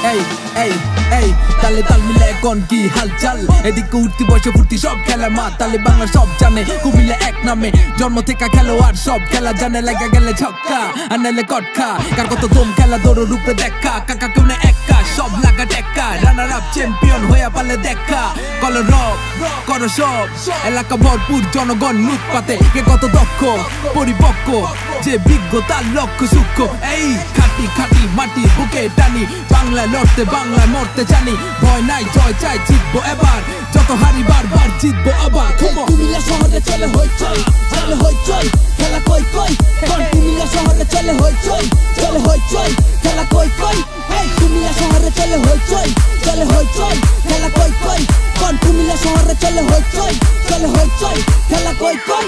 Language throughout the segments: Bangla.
এই এই এই তালে তাল মিলে কোন কি হালচাল এদিকে উঠতি বসে ফুর্তি সব খেলা মা তালে বাংলা সব জানে কুমিল্লা এক নামে জন্ম থেকে খেলোয়াড় সব খেলা জানে লাগা গেলে ছক্কা আর নাইলে কটকা কার কত দম খেলা দৌড় রূপে দেখা কাকা কেউ না একা সব লাগা টেক্কা রানার আপ চ্যাম্পিয়ন হয়ে পালে দেখা কলর রব করো সব এলাকা ভরপুর জনগণ লুটপাতে কে কত দক্ষ পরিপক্ক যে বিজ্ঞ তার লক্ষ্য সূক্ষ্ম এই খাটি খাটি মাটি বুকে টানি বাংলা লড়তে বাংলায় মরতে জানি ভয় নাই জয় চাই জিতবো এবার যত হারি বারবার জিতবো আবার কুমিল্লা শহরে চলে হইচই খেলা কই কই কুমিল্লা শহরে চলে হইচই খেলা কই কই কুমিল্লা শহরে চলে হইচই খেলা কই কই কুমিল্লা শহরে চলে হইচই খেলা কই কই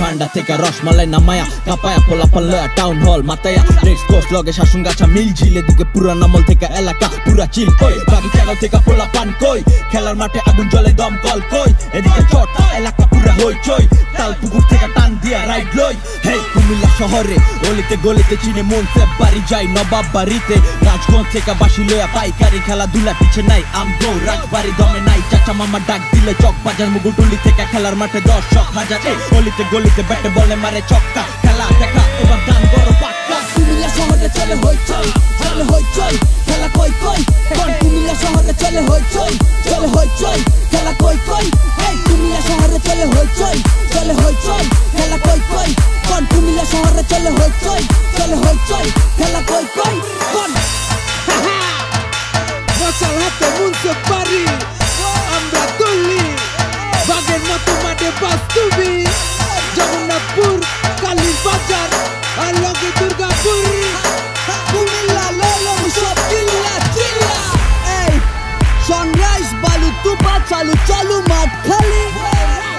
ভান্ডা থেকে রসমালাই নামায়া কাপায়া পোলা পাল্লা টাউন হল মাতায়া নেক্সট কোর্স লগে শাসন গাছা মিল ঝিলে দিকে পুরা নামল থেকে এলাকা পুরা চিল কই বাকি চ্যানেল থেকে পোলা পান কই খেলার মাঠে আগুন জ্বলে দমকল কই এদিকে চটা এলাকা পুরা হইচই তাল পুকুর থেকে টান দিয়া রাইড লই হেই কুমিল্লা শহরে অলিতে গলিতে চিনে মন সে বাড়ি যাই নবাব বাড়িতে রাজগঞ্জ থেকে বাসি লইয়া পাইকারি খেলাধুলা পিছে নাই আমগো রাজবাড়ি দমে নাই চাচা মামা ডাক দিলে চক বাজার মুগুটুলি থেকে খেলার মাঠে 10,000 অলিতে গলিতে ব্যাটে বলে মারে ছক্কা খেলা দেখা এবার গান বড় পাক্কা কুমিল্লা শহরে চলে হইচই খেলা কই কই কুমিল্লা শহরে চলে হইচই খেলা কই কই কুমিল্লা শহরে চলে হইচই খেলা কই কই কুমিল্লা শহরে চলে হইচই খেলা কই কই মশাল হাতে মুনতে পারি আমরা তুলি বাগের মতো মাঠে বাস্তুবি জগন্নাথপুর কালীর বাজার আর লগে দুর্গাপুর কুমিল্লা ললং সব কিল্লা চিল্লা এই সানরাইজ বালু তুপা চালু মাঠ খালি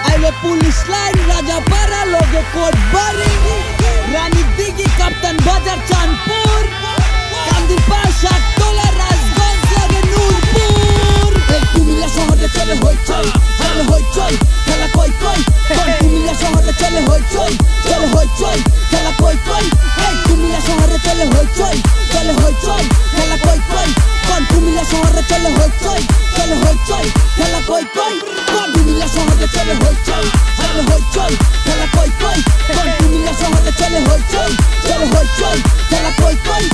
আইলে পুলিশ লাইন রাজাপাড়া লগে কোটবাড়ি রানী দিঘি কাপ্তান বাজার চাঁদপুর কান্দির পাশা তোলা রাজগঞ্জ লাগে নূরপুর এই কুমিল্লা শহরে চলে হইচই খেলা কই কই কুমিল্লা শহরে চলে হইচই খেলা কই কই কুমিল্লা শহরে চলে হইচই খেলা কই কই কুমিল্লা শহরে চলে হইচই খেলা কই কই কুমিল্লা শহরে চলে হইচই খেলা কই কই কুমিল্লা শহরে চলে হইচই খেলা কই কই